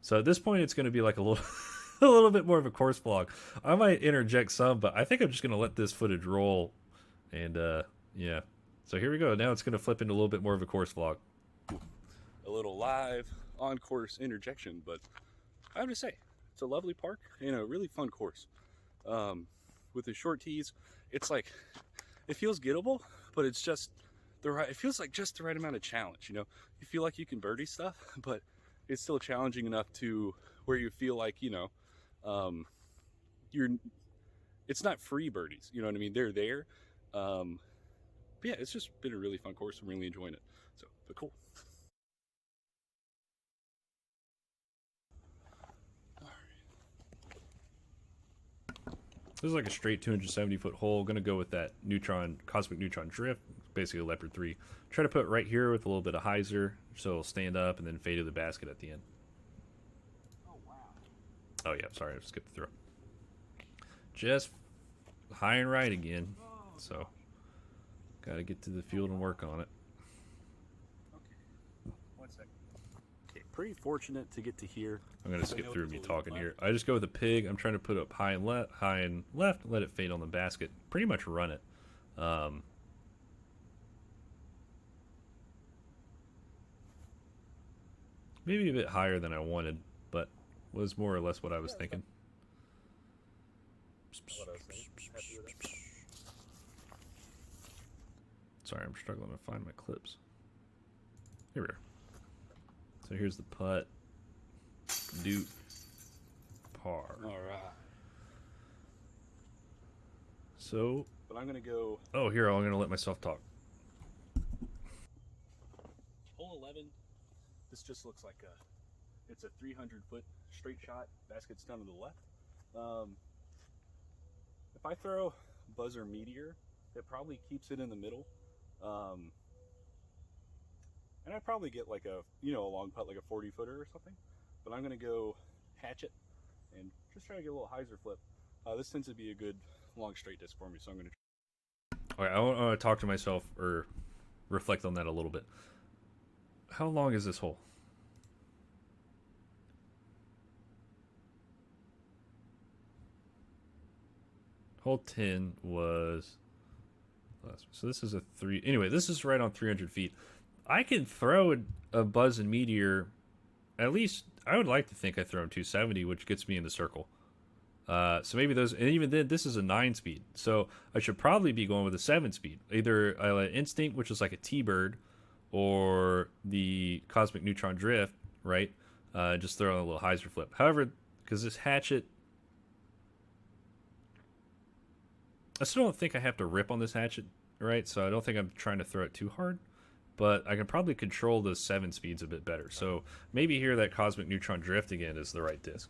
So at this point, it's going to be like a little, a little bit more of a course vlog. I might interject some, but I think I'm just going to let this footage roll. And yeah, so here we go. Now it's going to flip into a little bit more of a course vlog. A little live on course interjection, but I have to say, it's a lovely park and a really fun course. With the short tees, it's like, it feels gettable, but it's just the right, it feels like just the right amount of challenge, you know? You feel like you can birdie stuff, but it's still challenging enough to where you feel like, you know, you're, it's not free birdies, you know what I mean? They're there. But yeah, it's just been a really fun course. I'm really enjoying it. So, but cool. This is like a straight 270-foot hole. Gonna go with that cosmic neutron drift, basically a leopard 3. Try to put it right here with a little bit of hyzer, so it'll stand up and then fade to the basket at the end. Oh wow. Oh yeah, sorry, I skipped the throw. Just high and right again, so gotta get to the field and work on it. Okay, 1 second. Okay, pretty fortunate to get to here. I'm gonna skip through me talking here. I just go with a pig. I'm trying to put up high and left, let it fade on the basket. Pretty much run it. Maybe a bit higher than I wanted, but was more or less what I was thinking. Sorry, I'm struggling to find my clips. Here we are. So here's the putt. Dude. Par. Alright. So. But I'm going to go. Oh, here, I'm going to let myself talk. Hole 11. This just looks like it's a 300-foot straight shot. Basket's down to the left. If I throw buzzer meteor, it probably keeps it in the middle. And I'd probably get like a, you know, a long putt, like a 40-footer or something. But I'm going to go hatchet and just try to get a little hyzer flip. This tends to be a good long straight disc for me, so I'm going to try. Alright, I want to talk to myself or reflect on that a little bit. How long is this hole? Hole 10 was... So this is a 3... Anyway, this is right on 300 feet. I can throw a buzz and meteor. At least, I would like to think I throw 270, which gets me in the circle. So maybe those... And even then, this is a 9-speed. So I should probably be going with a 7-speed. Either Instinct, which is like a T-bird, or the Cosmic Neutron Drift, right? Just throw in a little hyzer flip. However, because this hatchet... I still don't think I have to rip on this hatchet, right? So I don't think I'm trying to throw it too hard. But I can probably control the 7 speeds a bit better. So maybe here that Cosmic Neutron Drift again is the right disc.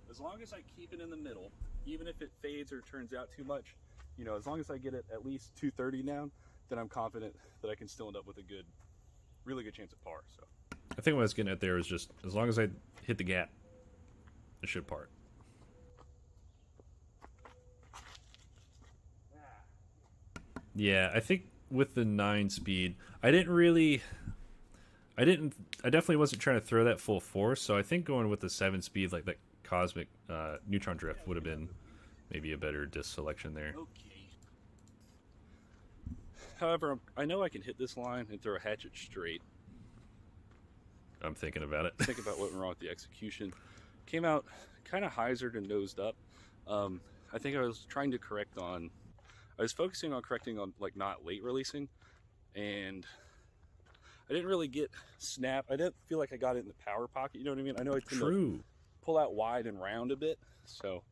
As long as I keep it in the middle, even if it fades or turns out too much, you know, as long as I get it at least 230 down, then I'm confident that I can still end up with a good, really good chance at par. So I think what I was getting at there is just as long as I hit the gap, it should par. Yeah, I think with the 9-speed, I definitely wasn't trying to throw that full force, so I think going with the 7-speed, like that Cosmic Neutron Drift would have been maybe a better disc selection there. Okay. However, I know I can hit this line and throw a hatchet straight. I'm thinking about it. Think about what went wrong with the execution. Came out kind of hyzered and nosed up. I think I was trying to correct on... I was focusing on correcting on like not late releasing, and I didn't really get snap. I didn't feel like I got it in the power pocket. You know what I mean? I know I tend to pull out wide and round a bit, so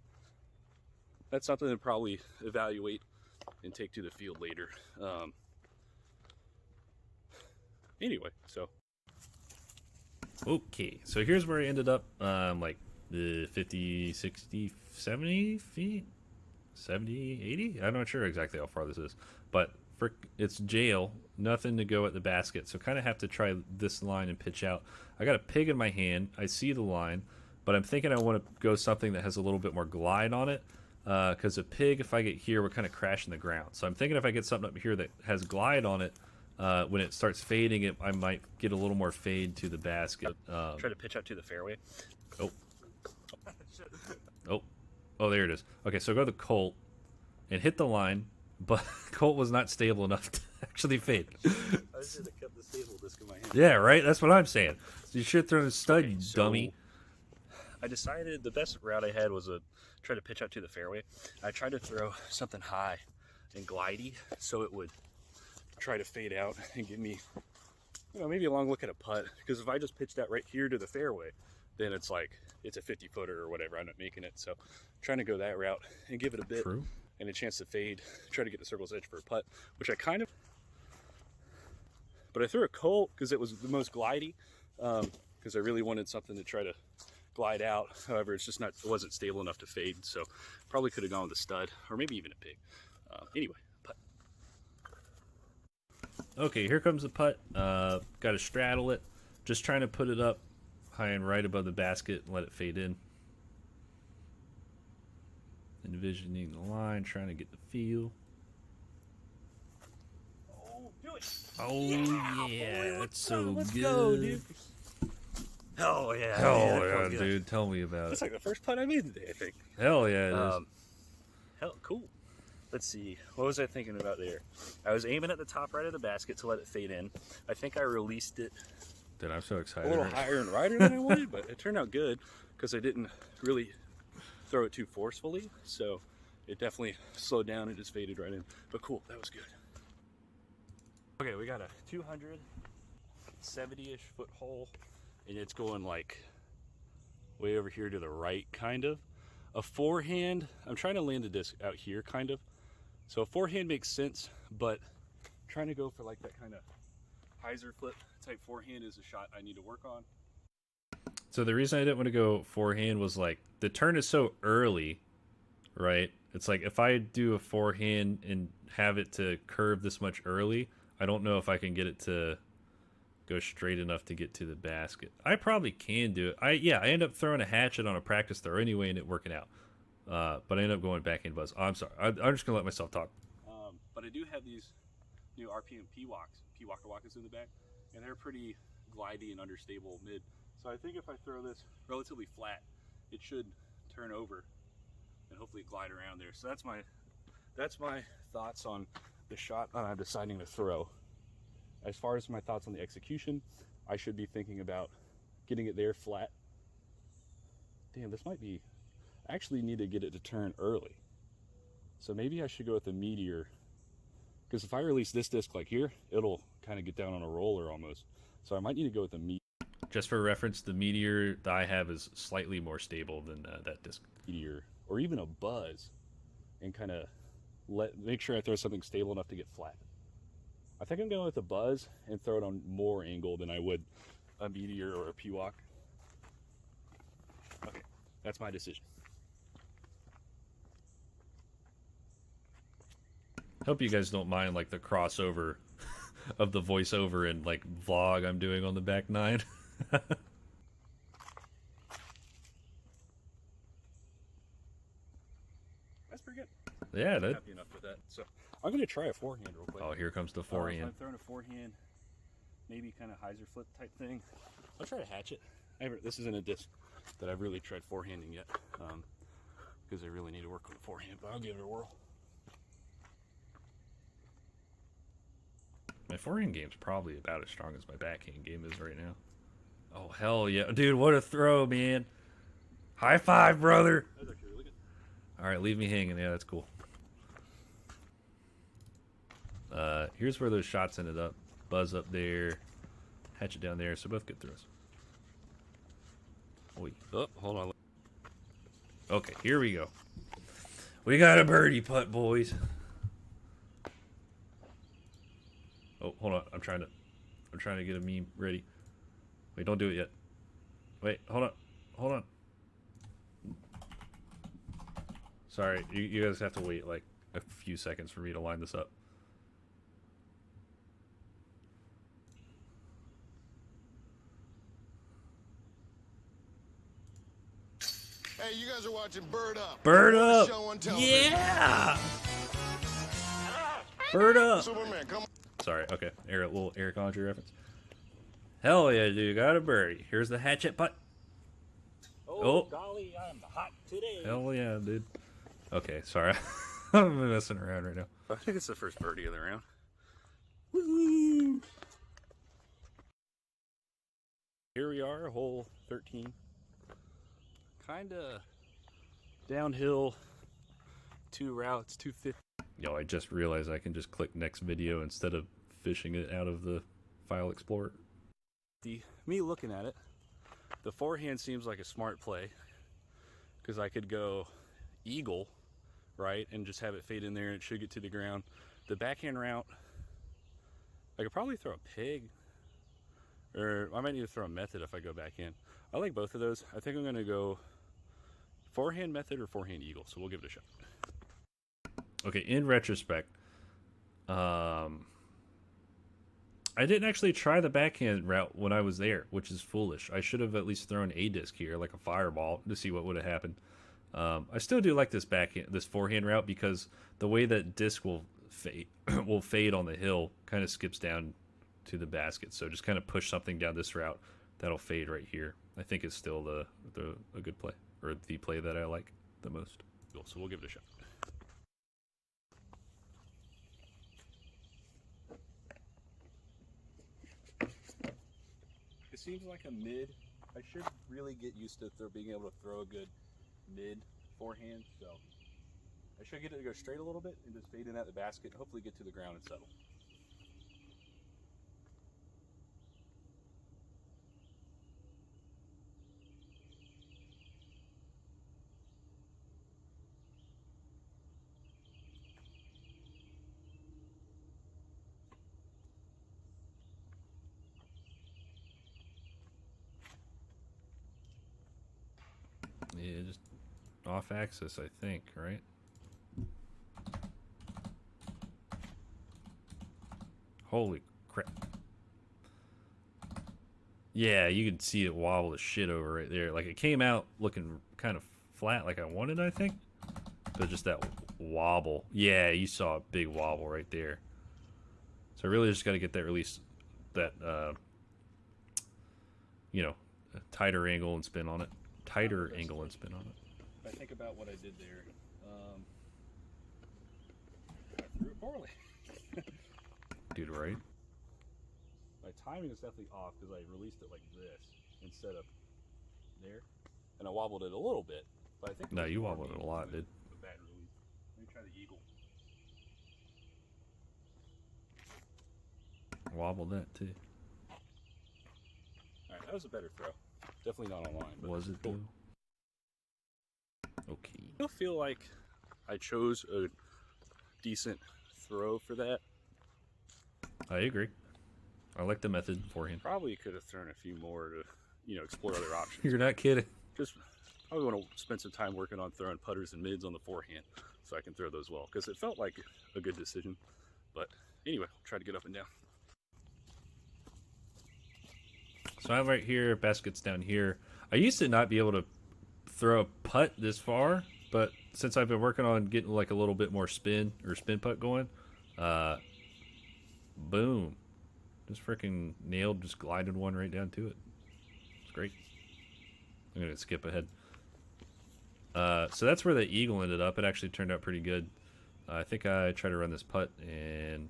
that's something to probably evaluate and take to the field later. Anyway, so okay, so here's where I ended up, like the 50, 60, 70 feet. 70, 80? I'm not sure exactly how far this is, but it's jail, nothing to go at the basket, so kind of have to try this line and pitch out. I got a pig in my hand, I see the line, but I'm thinking I want to go something that has a little bit more glide on it, because a pig, if I get here, we're kind of crashing the ground. So I'm thinking if I get something up here that has glide on it, when it starts fading, I might get a little more fade to the basket. Try to pitch out to the fairway. Oh. Oh. Oh, there it is. Okay, so go to the Colt and hit the line, but Colt was not stable enough to actually fade. I should have kept the stable disc in my hand. Yeah, right? That's what I'm saying. So you should throw a stud, you dummy. I decided the best route I had was try to pitch out to the fairway. I tried to throw something high and glidey so it would try to fade out and give me, maybe a long look at a putt. Because if I just pitch that right here to the fairway, then it's like it's a 50-footer or whatever. I'm not making it. So trying to go that route and give it a bit and a chance to fade, try to get the circle's edge for a putt, which I kind of. But I threw a Colt because it was the most glidey, because I really wanted something to try to glide out. However, it wasn't stable enough to fade, so probably could have gone with a stud or maybe even a pig. Anyway, putt. Okay, here comes the putt. Got to straddle it. Just trying to put it up high and right above the basket and let it fade in. Envisioning the line, trying to get the feel. Oh, do it! Oh yeah, that's so good. Let's go, dude. Hell yeah! Hell yeah, dude! Tell me about it. That's like the first putt I made today, I think. Hell yeah, it is. Hell, cool. Let's see. What was I thinking about there? I was aiming at the top right of the basket to let it fade in. I think I released it. Dude, I'm so excited. A little higher and righter than I wanted, but it turned out good because I didn't really throw it too forcefully. So it definitely slowed down and just faded right in. But cool, that was good. Okay, we got a 270-ish foot hole, and it's going like way over here to the right, kind of. A forehand, I'm trying to land the disc out here, kind of. So a forehand makes sense, but trying to go for like that kind of hyzer flip type forehand is a shot I need to work on. So the reason I didn't want to go forehand was like the turn is so early, right? It's like if I do a forehand and have it to curve this much early, I don't know if I can get it to go straight enough to get to the basket. I probably can do it. I end up throwing a hatchet on a practice throw anyway and it working out. But I end up going back in buzz. Oh, I'm sorry. I'm just going to let myself talk. But I do have these new RPM P-Walker walkers in the back, and they're pretty glidey and understable mid. So I think if I throw this relatively flat, it should turn over and hopefully glide around there. So that's my thoughts on the shot I'm deciding to throw. As far as my thoughts on the execution, I should be thinking about getting it there flat. Damn, this might be, I actually need to get it to turn early. So maybe I should go with the Meteor, because if I release this disc like here, it'll kind of get down on a roller almost. So I might need to go with the Meteor. Just for reference, the Meteor that I have is slightly more stable than that disc. Meteor, or even a Buzz, and kind of make sure I throw something stable enough to get flat. I think I'm going with a Buzz and throw it on more angle than I would a Meteor or a P-Walk. Okay, that's my decision. Hope you guys don't mind like the crossover of the voiceover and like vlog I'm doing on the back nine. That's pretty good. Yeah, I'm happy enough with that. So I'm going to try a forehand real quick. Oh, here comes the forehand. I'm throwing a forehand, maybe kind of hyzer flip type thing. I'll try a hatchet. This isn't a disc that I've really tried forehanding yet, because I really need to work on the forehand, but I'll give it a whirl. My forehand game's probably about as strong as my backhand game is right now. Oh, hell yeah. Dude, what a throw, man. High five, brother. That was actually really good. All right, leave me hanging. Yeah, that's cool. Here's where those shots ended up. Buzz up there. Hatchet down there. So both good throws. Oy. Oh, hold on. Okay, here we go. We got a birdie putt, boys. Oh, hold on. I'm trying to get a meme ready. Wait, don't do it yet. Wait, hold on. Sorry, you guys have to wait like a few seconds for me to line this up. Hey, you guys are watching Bird Up. Bird Up! Show on television. Yeah! Bird Up! Superman, come on. sorry. Okay, little Eric Andre reference. Hell yeah, dude, got a birdie. Here's the hatchet putt. Oh. Golly, I'm hot today. Hell yeah, dude. Okay, sorry. I'm messing around right now. I think it's the first birdie of the round. Woo! Here we are, hole 13. Kind of downhill, 2 routes, 250. Yo, I just realized I can just click next video instead of fishing it out of the file explorer. Me looking at it, the forehand seems like a smart play because I could go eagle, right, and just have it fade in there and it should get to the ground. The backhand route, I could probably throw a pig, or I might need to throw a method if I go backhand. I like both of those. I think I'm going to go forehand method or forehand eagle, so we'll give it a shot. Okay, in retrospect, I didn't actually try the backhand route when I was there, which is foolish. I should have at least thrown a disc here, like a fireball, to see what would have happened. I still do like this forehand route because the way that disc will fade on the hill kind of skips down to the basket. So just kind of push something down this route that'll fade right here. I think it's still a good play, or the play that I like the most. Cool, so we'll give it a shot. It seems like a mid. I should really get used to being able to throw a good mid forehand, so I should get it to go straight a little bit and just fade in at the basket, hopefully get to the ground and settle. Yeah, just off axis, I think, right? Holy crap. Yeah, you can see it wobble the shit over right there. Like, it came out looking kind of flat like I wanted, I think. But just that wobble. Yeah, you saw a big wobble right there. So I really just got to get that release, that, you know, tighter angle and spin on it. Tighter angle and spin on it. If I think about what I did there, I threw it poorly. Dude, right? My timing is definitely off because I released it like this instead of there, and I wobbled it a little bit. But I think No, you wobbled it a lot, dude. A bad release. Let me try the eagle. Wobbled that too. All right, that was a better throw. Definitely not online. But Was it cool. though? Okay. I still feel like I chose a decent throw for that. I agree. I like the method forehand. Probably could have thrown a few more to, explore other options. You're not kidding. Just probably want to spend some time working on throwing putters and mids on the forehand so I can throw those well, because it felt like a good decision. But anyway, I'll try to get up and down. So I'm right here, basket's down here. I used to not be able to throw a putt this far, but since I've been working on getting like a little bit more spin putt going, boom. Just freaking nailed, just glided one right down to it. It's great. I'm going to skip ahead. So that's where the eagle ended up. It actually turned out pretty good. I think I tried to run this putt and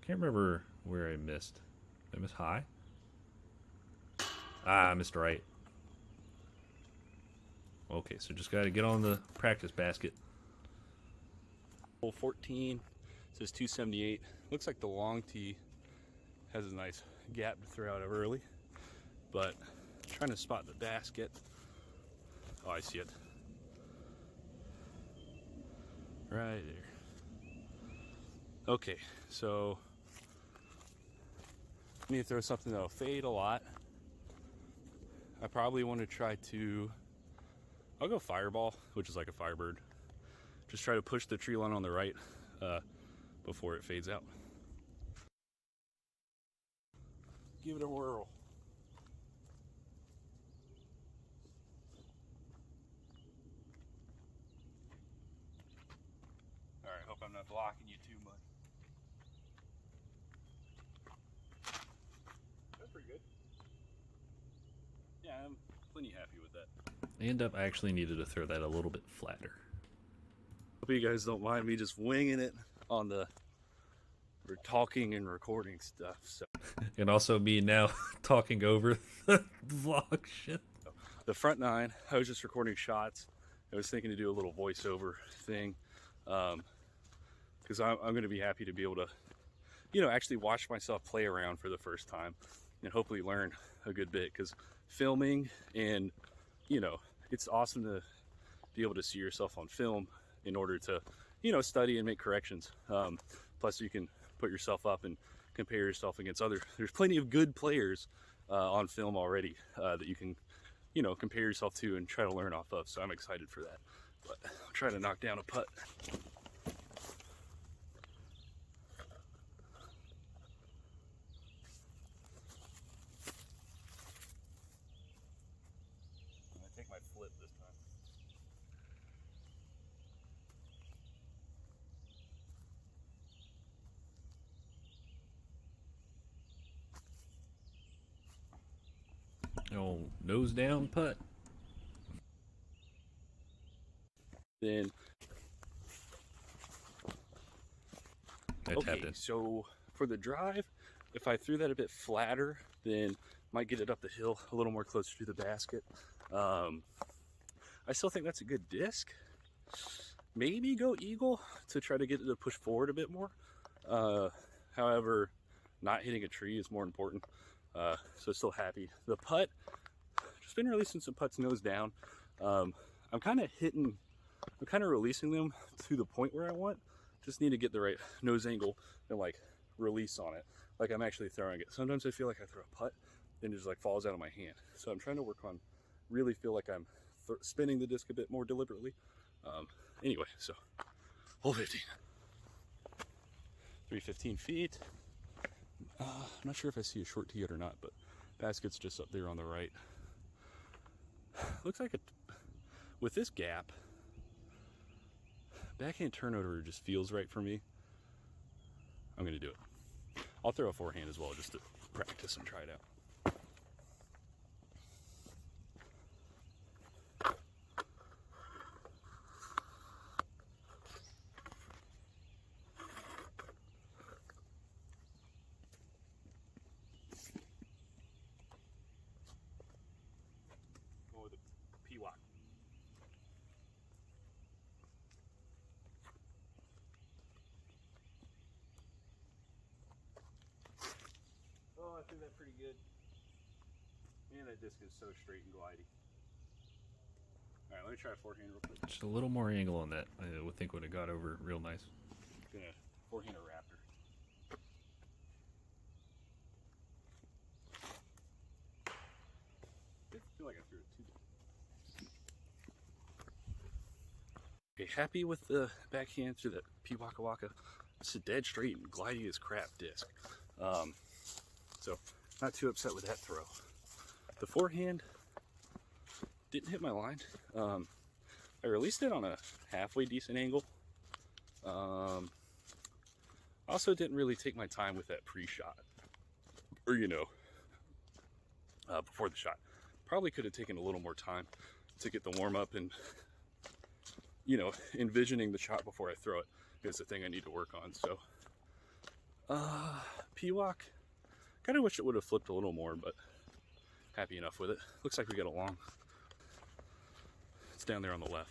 can't remember where I missed. Did I miss high? I missed right. Okay, so just got to get on the practice basket. Hole 14 says 278. Looks like the long tee has a nice gap to throw out of early, but trying to spot the basket. Oh, I see it. Right there. Okay, so I need to throw something that'll fade a lot. I probably want to try to, I'll go fireball, which is like a firebird. Just try to push the tree line on the right before it fades out. Give it a whirl. All right, hope I'm not blocking you too much. That's pretty good. Yeah, I'm plenty happy with that. And I actually needed to throw that a little bit flatter. Hope you guys don't mind me just winging it on the talking and recording stuff. So And also me now talking over the vlog shit. the front nine, I was just recording shots. I was thinking to do a little voiceover thing, because I'm going to be happy to be able to, you know, actually watch myself play around for the first time and hopefully learn a good bit, because filming and, you know, it's awesome to be able to see yourself on film in order to, you know, study and make corrections. Plus you can put yourself up and compare yourself against other, there's plenty of good players on film already that you can, you know, compare yourself to and try to learn off of. So I'm excited for that. But I'll try to knock down a putt. I'm gonna take my flip this time. Oh, nose down putt. Then I tapped okay, it. so for the drive, if I threw that a bit flatter, then might get it up the hill a little more closer to the basket. I still think that's a good disc. Maybe go eagle to try to get it to push forward a bit more. However, not hitting a tree is more important. So still happy. The putt, just been releasing some putts nose down. I'm kind of releasing them to the point where I want. Just need to get the right nose angle and like release on it, like I'm actually throwing it. Sometimes I feel like I throw a putt and it just like falls out of my hand. So I'm trying to work on really feel like I'm spinning the disc a bit more deliberately. Anyway, so hole 15, 315 feet. I'm not sure if I see a short tee yet or not, but basket's just up there on the right. Looks like with this gap, backhand turnover just feels right for me. I'm gonna do it. I'll throw a forehand as well just to practice and try it out. Going with a P-walk. Oh, I threw that pretty good. Man, that disc is so straight and glidey. All right, let me try a forehand real quick. Just a little more angle on that. I would think would have got over real nice. Gonna forehand a raptor. I feel like I threw it too deep. Okay, happy with the backhand through that P Waka Waka. It's a dead straight and glidey as crap disc. So not too upset with that throw. The forehand didn't hit my line. I released it on a halfway decent angle. Also didn't really take my time with that pre-shot, or you know, before the shot. Probably could have taken a little more time to get the warm up and, you know, envisioning the shot before I throw it is the thing I need to work on. So P-walk, kind of wish it would have flipped a little more, but happy enough with it. Looks like we got along. It's down there on the left.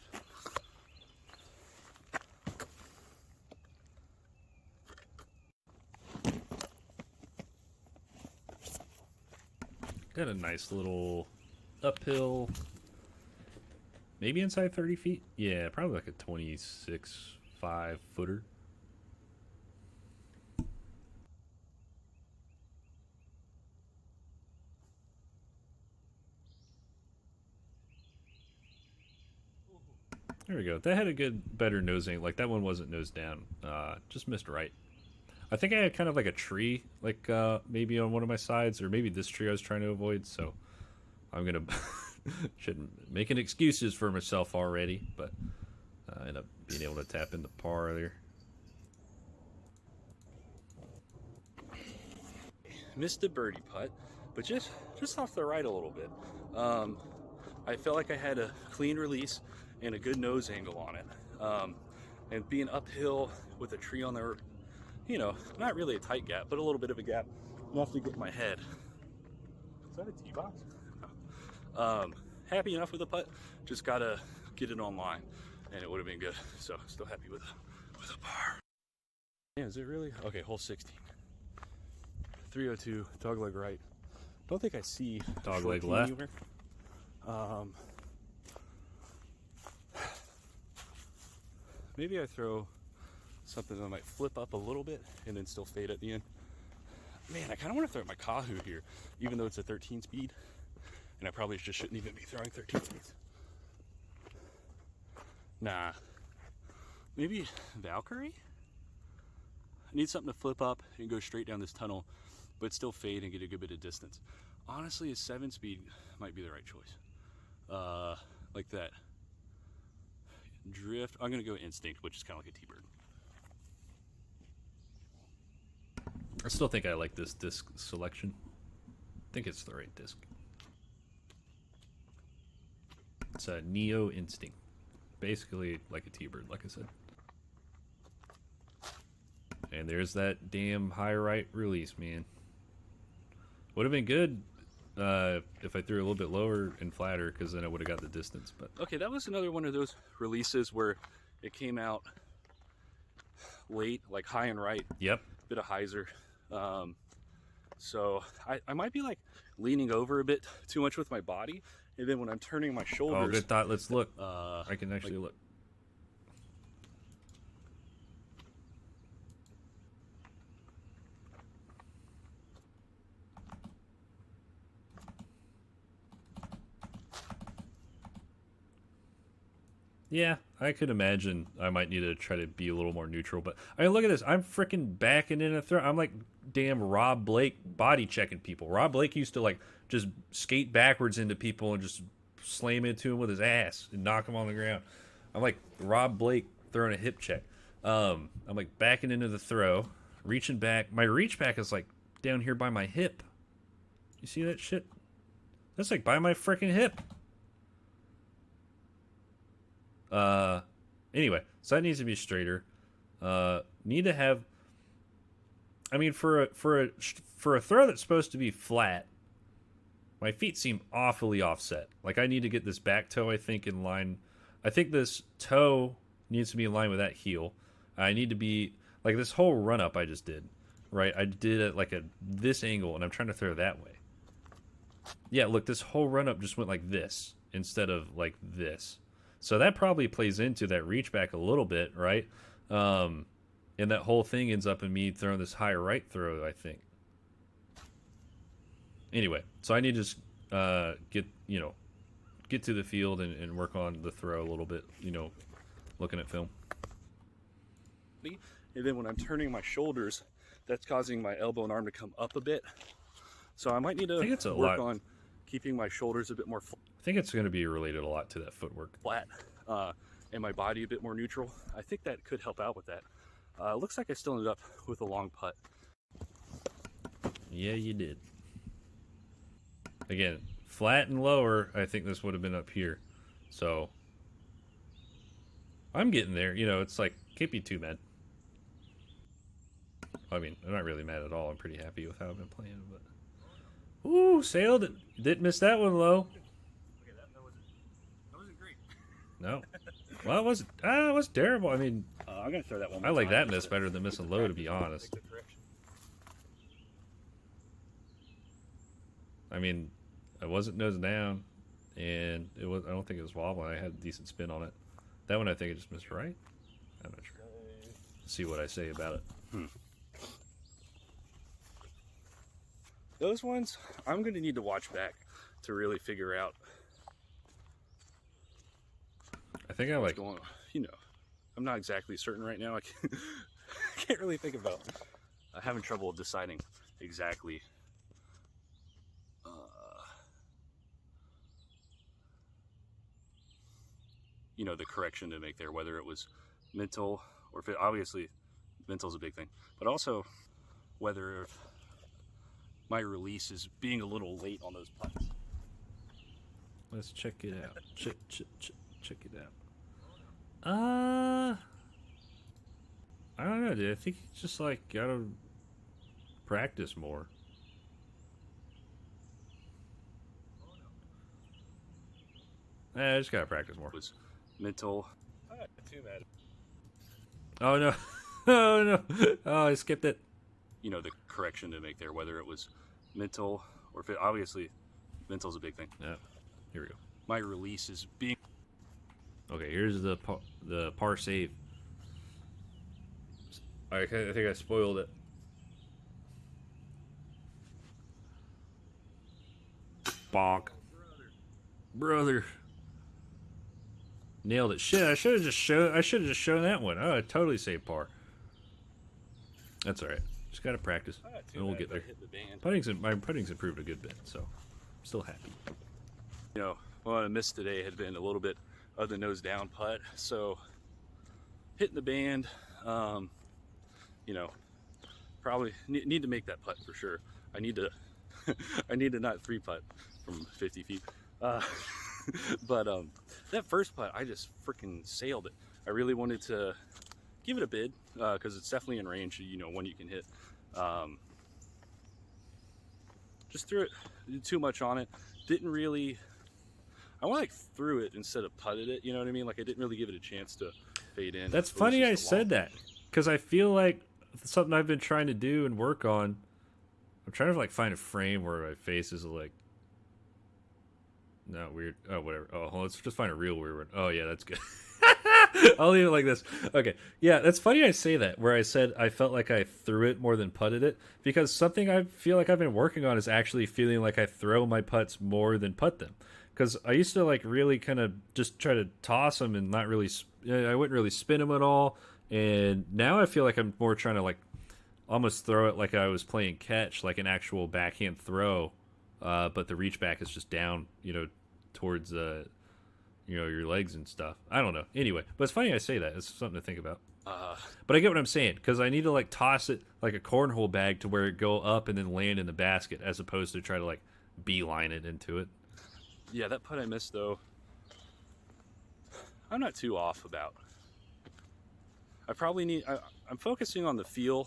Got a nice little uphill, maybe inside 30 feet. Yeah, probably like a 26.5 footer. There we go. That had a good, better nosing. Like that one wasn't nose down. Just missed right. I think I had kind of like a tree, like maybe on one of my sides, or maybe this tree I was trying to avoid. So I'm gonna shouldn't making excuses for myself already, but I end up being able to tap into par there. missed the birdie putt, but just off the right a little bit. I felt like I had a clean release and a good nose angle on it. And being uphill with a tree on there, you know, not really a tight gap, but a little bit of a gap, enough to get my head. Is that a tee box? No. Happy enough with the putt, just gotta get it online, and it would have been good. So still happy with a par. Yeah, is it really? Okay, hole 16. 302, dog leg right. Don't think I see Dog short leg tee left. anywhere. Maybe I throw something that might flip up a little bit and then still fade at the end. Man, I kind of want to throw my Kahoo here, even though it's a 13 speed, and I probably just shouldn't even be throwing 13 speeds. Nah, maybe Valkyrie? I need something to flip up and go straight down this tunnel, but still fade and get a good bit of distance. Honestly, a 7 speed might be the right choice. Like that. Drift, I'm gonna go Instinct, which is kind of like a T-bird. I still think I like this disc selection. I think it's the right disc. It's a Neo Instinct. Basically like a T-bird, like I said. And there's that damn high right release, man. Would have been good if I threw a little bit lower and flatter, because then I would have got the distance. But Okay, that was another one of those releases where it came out late, like high and right. yep. Bit of hyzer. So I might be like leaning over a bit too much with my body, and then when I'm turning my shoulders. Oh, good thought. Let's look. I can actually look. Yeah, I could imagine I might need to try to be a little more neutral. But I mean, look at this. I'm freaking backing in a throw. I'm like damn Rob Blake body checking people. Rob Blake used to like just skate backwards into people and just slam into him with his ass and knock him on the ground. I'm like Rob Blake throwing a hip check. I'm like backing into the throw, reaching back. My reach back is like down here by my hip. You see that shit? That's like by my freaking hip. Anyway, so that needs to be straighter. Need to have, I mean, for a throw that's supposed to be flat, my feet seem awfully offset. Like I need to get this back toe, I think, in line. I think this toe needs to be in line with that heel. I need to be like this whole run up I just did, right? I did it like this angle, and I'm trying to throw that way. Yeah, look, this whole run up just went like this instead of like this. So that probably plays into that reach back a little bit, right? And that whole thing ends up in me throwing this high right throw, I think. Anyway, so I need to just get to the field and work on the throw a little bit, looking at film. And then when I'm turning my shoulders, that's causing my elbow and arm to come up a bit. So I might need to work on keeping my shoulders a bit more flat. I think it's going to be related a lot to that footwork. And my body a bit more neutral. I think that could help out with that. Looks like I still ended up with a long putt. Yeah, you did. Again, flat and lower, I think this would have been up here. So, I'm getting there. It's like, can't be too mad. I mean, I'm not really mad at all. I'm pretty happy with how I've been playing. But ooh, sailed it. Didn't miss that one low. Okay, that wasn't great. No. Well, it was terrible. I mean, I'm going to throw that one I like that miss better than missing low, to be honest. I mean, I wasn't nose down, and I don't think it was wobbling. I had a decent spin on it. That one, I think I just missed right. I'm not sure. Let's see what I say about it. Those ones, I'm going to need to watch back to really figure out. I think I like going. I'm not exactly certain right now. I can't really think about. I'm having trouble deciding exactly. The correction to make there, whether it was mental or if it, obviously mental is a big thing, but also whether my release is being a little late on those putts. Let's check it out. Check it out. I don't know, dude. I think you just like gotta practice more. I just gotta practice more. Was mental. Not too bad. Oh no! Oh no! Oh, I skipped it. You know, the correction to make there, whether it was mental or if it, obviously mental's a big thing. Yeah. Here we go. My release is being. Okay, here's the par save. I think I spoiled it. Bonk. Brother. Nailed it. Shit, I should have just shown that one. Oh, I totally saved par. That's alright. Just gotta practice. And we'll get there. My putting's improved a good bit, so I'm still happy. You know, what I missed today had been a little bit of the nose down putt. So hitting the band, you know, probably need to make that putt for sure. I need to I need to not 3-putt from 50 feet. But that first putt, I just freaking sailed it. I really wanted to give it a bid because it's definitely in range, you know, one you can hit. Just threw it, did too much on it. Didn't really, I like threw it instead of putted it, you know what I mean? Like I didn't really give it a chance to fade in. That's funny I said that because I feel like something I've been trying to do and work on. I'm trying to like find a frame where my face is like not weird. Oh, whatever. Oh, let's just find a real weird one. Oh, yeah, that's good. I'll leave it like this. Okay. Yeah, that's funny I say that, where I said I felt like I threw it more than putted it, because something I feel like I've been working on is actually feeling like I throw my putts more than putt them. Because I used to like really kind of just try to toss them and not really, I wouldn't really spin them at all. And now I feel like I'm more trying to like almost throw it like I was playing catch, like an actual backhand throw. But the reach back is just down, you know, towards your legs and stuff. I don't know. Anyway, but it's funny I say that. It's something to think about. But I get what I'm saying, because I need to like toss it like a cornhole bag to where it go up and then land in the basket, as opposed to try to like beeline it into it. Yeah, that putt I missed though, I'm not too off about. I probably need. I'm focusing on the feel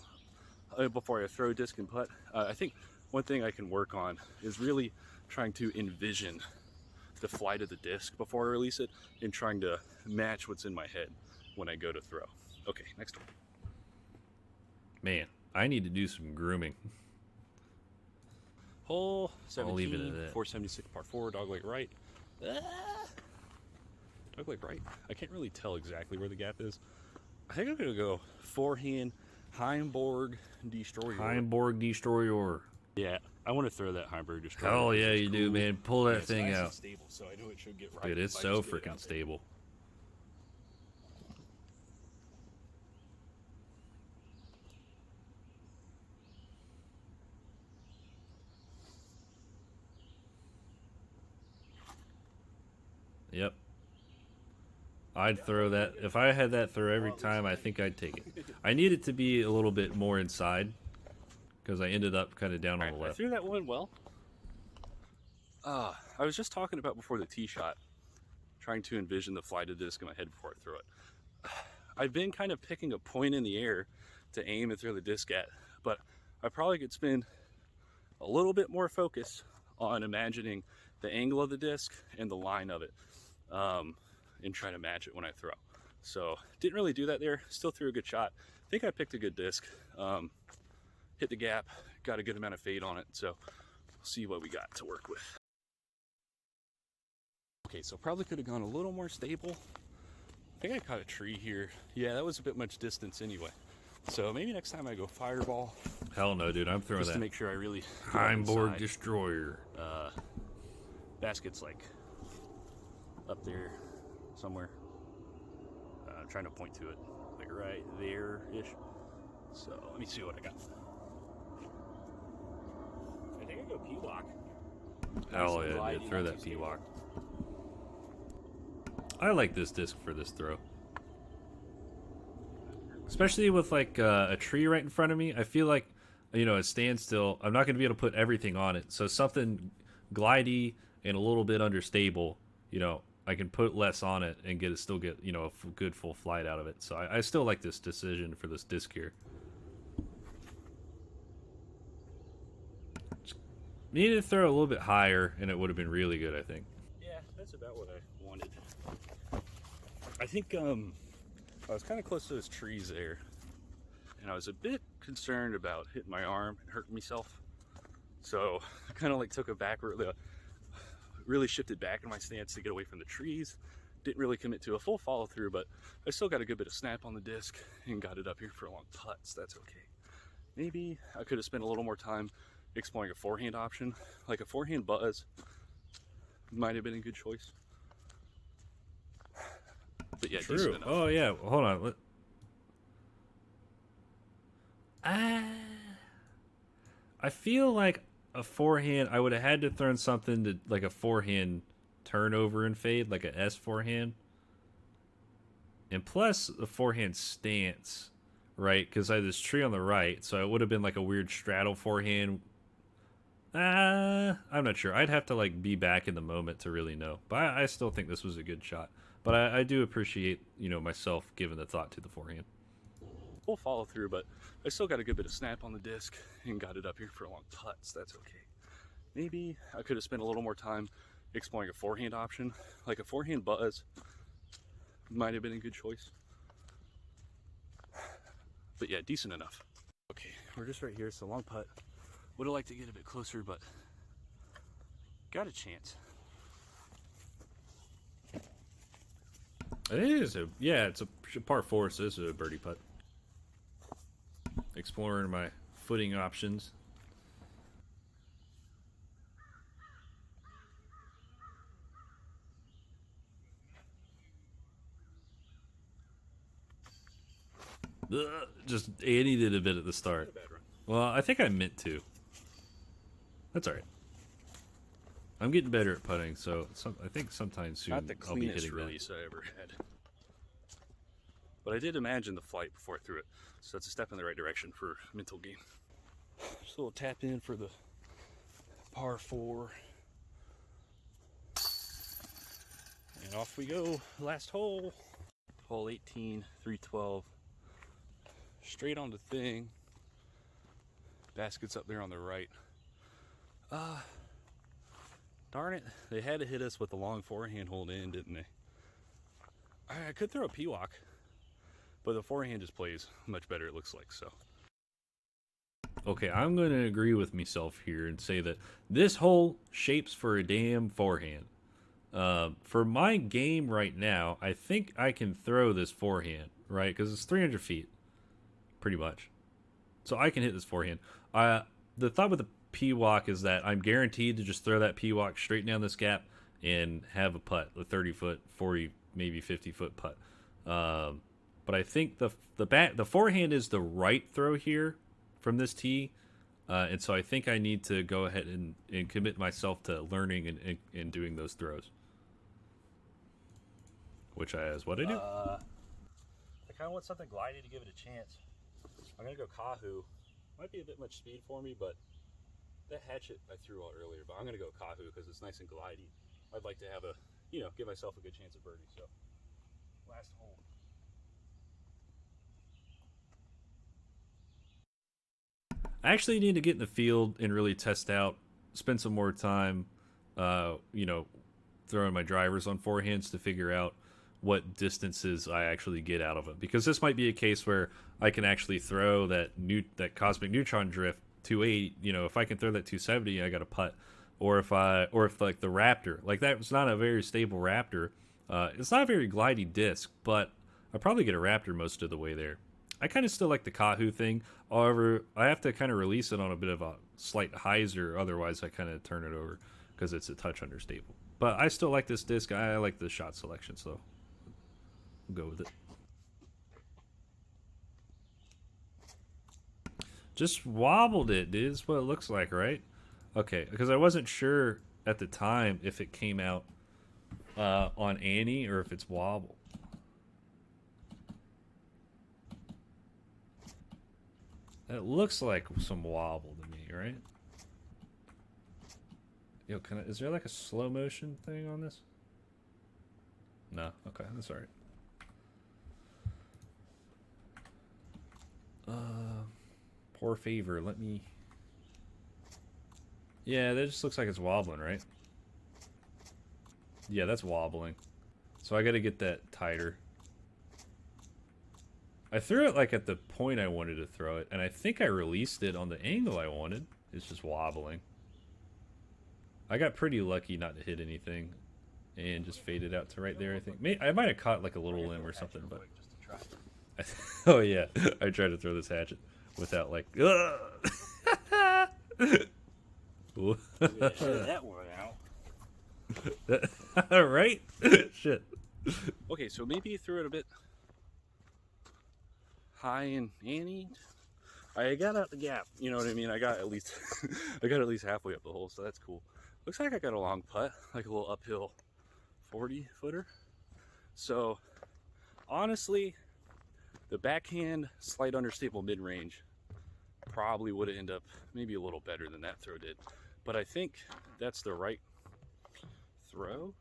before I throw disc and putt. I think one thing I can work on is really trying to envision the flight of the disc before I release it, and trying to match what's in my head when I go to throw. Okay, next one. Man, I need to do some grooming. Hole I'll leave it 17, at that. 476 par 4, dogleg right. Dogleg right. I can't really tell exactly where the gap is. I think I'm gonna go forehand, Heimborg Destroyer. Heimborg Destroyer. Yeah, I want to throw that Heimborg Destroyer. Hell yeah, you do, man. Pull that It's thing nice and out. stable, so I know it should get right. Dude, it's if I so just get it freaking out there. stable. Yep. I'd throw that. If I had that throw every time, I think I'd take it. I need it to be a little bit more inside, because I ended up kind of down on the I left. threw that one well. I was just talking about before the tee shot, trying to envision the flight of the disc in my head before I throw it. I've been kind of picking a point in the air to aim and throw the disc at, but I probably could spend a little bit more focus on imagining the angle of the disc and the line of it, and trying to match it when I throw. So didn't really do that there. Still threw a good shot. I think I picked a good disc. Hit the gap, got a good amount of fade on it. So we'll see what we got to work with. Okay, so probably could have gone a little more stable. I think I caught a tree here. Yeah, that was a bit much distance anyway. So maybe next time I go fireball. Hell no, dude. I'm throwing Just that to make sure I really Heimborg Destroyer. Basket's like up there somewhere. I'm trying to point to it, like right there-ish. So let me see what I got. I think I go P-Lock. Hell yeah, dude. Throw that P-Walk. I like this disc for this throw. Especially with like a tree right in front of me. I feel like a standstill, I'm not going to be able to put everything on it. So something glidey and a little bit understable, I can put less on it and still get a good full flight out of it. So I still like this decision for this disc here. Needed to throw a little bit higher, and it would have been really good, I think. Yeah, that's about what I wanted. I think I was kind of close to those trees there, and I was a bit concerned about hitting my arm and hurting myself. So I kind of like took a really shifted back in my stance to get away from the trees. Didn't really commit to a full follow through, but I still got a good bit of snap on the disc and got it up here for a long putt, so that's okay. Maybe I could have spent a little more time exploring a forehand option. Like a forehand buzz might have been a good choice. But yeah, True. Oh yeah. Hold on. I feel like a forehand. I would have had to throw something to like a forehand turnover and fade, like a S forehand, and plus a forehand stance, right? Because I had this tree on the right, so it would have been like a weird straddle forehand. I'm not sure. I'd have to like be back in the moment to really know. But I still think this was a good shot. But I do appreciate, myself giving the thought to the forehand. Full follow through, but I still got a good bit of snap on the disc and got it up here for a long putt, so that's okay. Maybe I could have spent a little more time exploring a forehand option. Like a forehand buzz might have been a good choice. But yeah, decent enough. Okay, we're just right here. It's a long putt. Would have liked to get a bit closer, but got a chance. It is it's a par 4, so this is a birdie putt. Exploring my footing options. Just Annie did a bit at the start. Well, I think I meant to. That's all right. I'm getting better at putting, so I think sometime soon Not the I'll be cleanest hitting release I ever had. But I did imagine the flight before I threw it, so that's a step in the right direction for mental game. Just a little tap in for the par 4. And off we go. Last hole. Hole 18, 312. Straight on the thing. Basket's up there on the right. Darn it. They had to hit us with a long forehand hold in, didn't they? I could throw a P-walk, but the forehand just plays much better, it looks like, so. Okay, I'm going to agree with myself here and say that this hole shapes for a damn forehand. For my game right now, I think I can throw this forehand, right? Because it's 300 feet, pretty much. So I can hit this forehand. The thought with the P-walk is that I'm guaranteed to just throw that P-walk straight down this gap and have a putt, a 30-foot, 40, maybe 50-foot putt. But I think the forehand is the right throw here from this tee. And so I think I need to go ahead and commit myself to learning and doing those throws. Which is what I do. I kind of want something glidey to give it a chance. I'm going to go Kahoo. Might be a bit much speed for me, but that hatchet I threw out earlier, but I'm going to go Kahoo because it's nice and glidey. I'd like to have give myself a good chance of birdie, so. Last hole. I actually need to get in the field and really test out, spend some more time, throwing my drivers on forehands to figure out what distances I actually get out of it. Because this might be a case where I can actually throw that cosmic neutron drift 280. If I can throw that 270, I got a putt. Or if like the Raptor, like that was not a very stable Raptor. It's not a very glidey disc, but I probably get a Raptor most of the way there. I kind of still like the Kahoo thing. However, I have to kind of release it on a bit of a slight hyzer. Otherwise, I kind of turn it over because it's a touch understable. But I still like this disc. I like the shot selection, so we'll go with it. Just wobbled it, dude. That's what it looks like, right? Okay, because I wasn't sure at the time if it came out on Annie or if it's wobble. It looks like some wobble to me, right? Yo, is there like a slow motion thing on this? No. Okay, that's alright. Poor favor. Let me. Yeah, that just looks like it's wobbling, right? Yeah, that's wobbling. So I gotta get that tighter. I threw it like at the point I wanted to throw it, and I think I released it on the angle I wanted. It's just wobbling. I got pretty lucky not to hit anything and just faded out to right there, I think. I might have caught like a little limb or something, but... Oh yeah, I tried to throw this hatchet without like... That one out. Right? Shit. Okay, so maybe you threw it a bit high and anty. I got out the gap, you know what I mean? I got at least halfway up the hole, so that's cool. Looks like I got a long putt, like a little uphill 40 footer. So honestly, the backhand slight understable mid-range probably would have ended up maybe a little better than that throw did. But I think that's the right throw.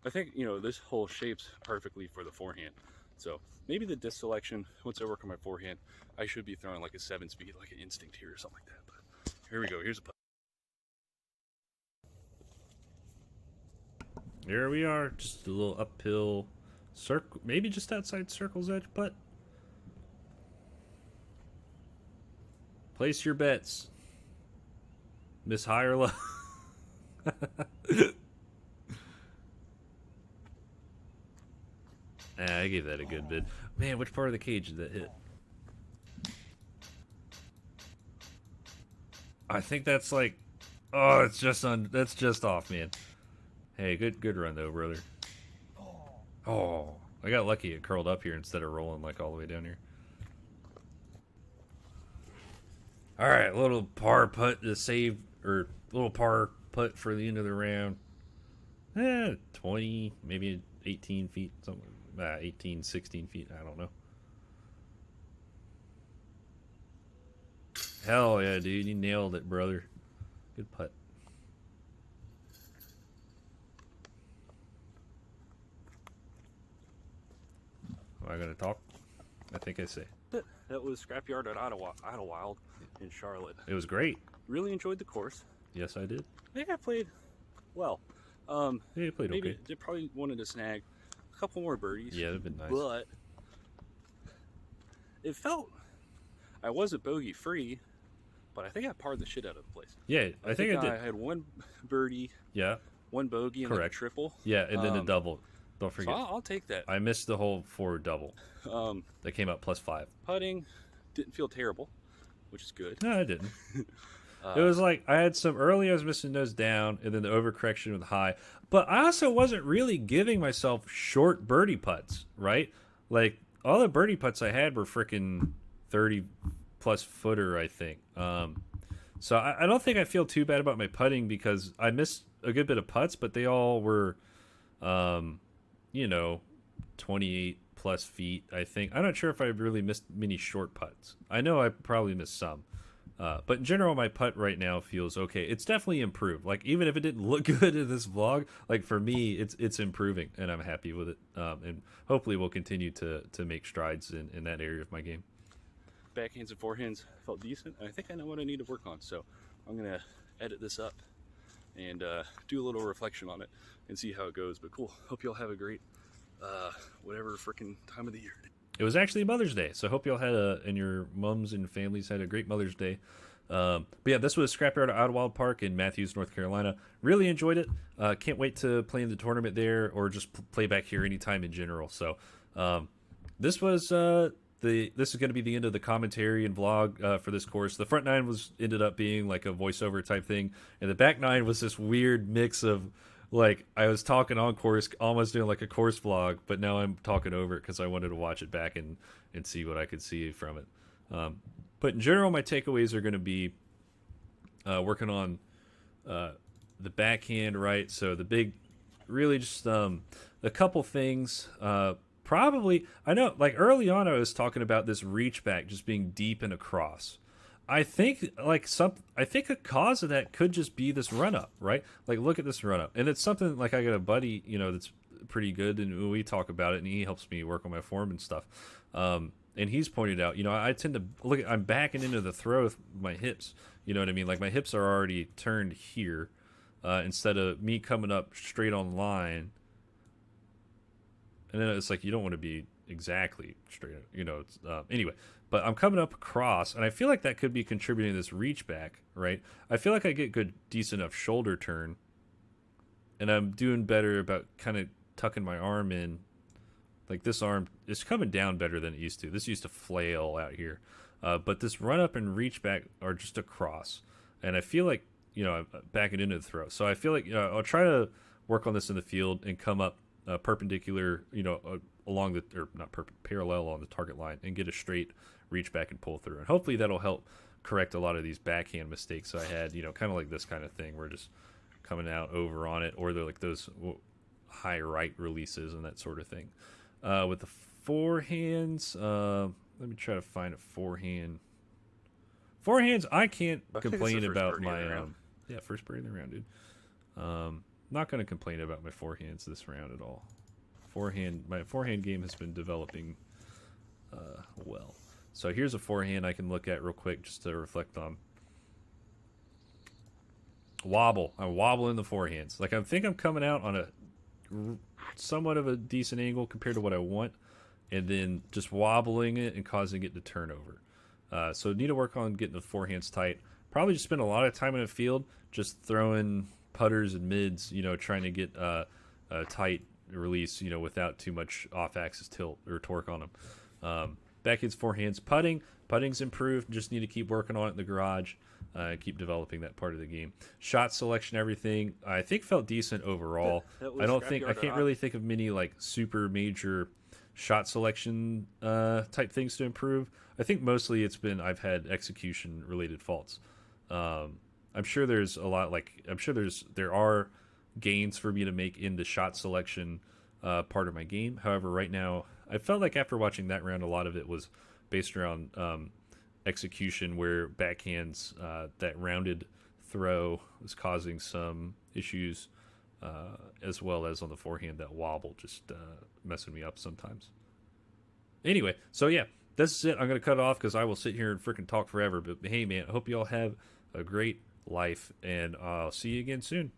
I think, you know, this hole shapes perfectly for the forehand. So maybe the disc selection, once I work on my forehand, I should be throwing like a 7-speed, like an instinct here or something like that. But here we go. Here's a putt. Here we are, just a little uphill circle, maybe just outside circle's edge, but place your bets. Miss high or low. I gave that a good bid. Man, which part of the cage did that hit? I think that's like, oh, it's just that's just off, man. Hey, good run though, brother. Oh, I got lucky it curled up here instead of rolling like all the way down here. All right, little par putt to save, or little par putt for the end of the round. 20, maybe 18 feet, something. 18, 16 feet, I don't know. Hell yeah, dude, you nailed it, brother. Good putt. Am I gonna talk? I think I say. That was Scrapyard at Idlewild in Charlotte. It was great. Really enjoyed the course. Yes, I did. I think I played well. Yeah, you played maybe okay. they probably wanted to snag a couple more birdies. Yeah, that'd been nice. But it felt I wasn't bogey free, but I think I parred the shit out of the place. Yeah, I think I did. I had one birdie, Yeah, one bogey, and then a triple. yeah, and then a double. Don't forget. So I'll take that. I missed the hole for double. That came out +5. Putting didn't feel terrible, which is good. No, I didn't. It was like I had some early, I was missing nose down, and then the overcorrection with high. But I also wasn't really giving myself short birdie putts, right? Like all the birdie putts I had were freaking 30+ footer, I think. So I don't think I feel too bad about my putting because I missed a good bit of putts, but they all were, 28+ feet, I think. I'm not sure if I really missed many short putts. I know I probably missed some. But in general, my putt right now feels okay. It's definitely improved. Like, even if it didn't look good in this vlog, like, for me, it's improving, and I'm happy with it. And hopefully we'll continue to make strides in that area of my game. Backhands and forehands felt decent. I think I know what I need to work on, so I'm going to edit this up and do a little reflection on it and see how it goes. But cool. Hope y'all have a great whatever freaking time of the year. It was actually Mother's Day, so I hope y'all had and your mums and families had a great Mother's Day. But yeah, this was Scrapyard at Idlewild Park in Matthews, North Carolina. Really enjoyed it. Can't wait to play in the tournament there or just play back here anytime in general. So this was this is going to be the end of the commentary and vlog for this course. The front nine ended up being like a voiceover type thing, and the back nine was this weird mix of, like, I was talking on course, almost doing like a course vlog, but now I'm talking over it because I wanted to watch it back and see what I could see from it. But in general, my takeaways are going to be working on the backhand, right? So the big, really just a couple things. probably, I know, like early on, I was talking about this reach back just being deep and across. I think I think a cause of that could just be this run up, right? Like look at this run up, and it's something like I got a buddy, that's pretty good, and we talk about it, and he helps me work on my form and stuff. And he's pointed out, I tend to I'm backing into the throw with my hips. You know what I mean? Like my hips are already turned here, instead of me coming up straight on line. And then it's like you don't want to be exactly straight, anyway. But I'm coming up across, and I feel like that could be contributing to this reach back, right? I feel like I get good, decent enough shoulder turn, and I'm doing better about kind of tucking my arm in. Like this arm is coming down better than it used to. This used to flail out here. But this run up and reach back are just across. And I feel like, I'm backing into the throw. So I feel like, I'll try to work on this in the field and come up perpendicular, along the, or not parallel on the target line, and get a straight reach back and pull through. And hopefully that'll help correct a lot of these backhand mistakes I had, kind of like this kind of thing where just coming out over on it, or they're like those high right releases and that sort of thing. With the forehands, let me try to find a forehand. Forehands, I can't complain about my first birdie in the round, dude. Not going to complain about my forehands this round at all. My forehand game has been developing well. So here's a forehand I can look at real quick just to reflect on. Wobble. I'm wobbling the forehands. Like I think I'm coming out on a somewhat of a decent angle compared to what I want, and then just wobbling it and causing it to turn over. So need to work on getting the forehands tight. Probably just spend a lot of time in the field just throwing putters and mids, trying to get a tight release, without too much off-axis tilt or torque on them. Backhands, forehands, putting's improved. Just need to keep working on it in the garage. Keep developing that part of the game. Shot selection, everything I think felt decent overall. I can't really think of many like super major shot selection type things to improve. I think mostly I've had execution related faults. I'm sure there's a lot, there are gains for me to make in the shot selection part of my game. However, right now I felt like after watching that round, a lot of it was based around execution, where backhands, that rounded throw was causing some issues, as well as on the forehand, that wobble just messing me up sometimes. Anyway, so yeah, this is it. I'm going to cut it off because I will sit here and freaking talk forever. But hey, man, I hope you all have a great life, and I'll see you again soon.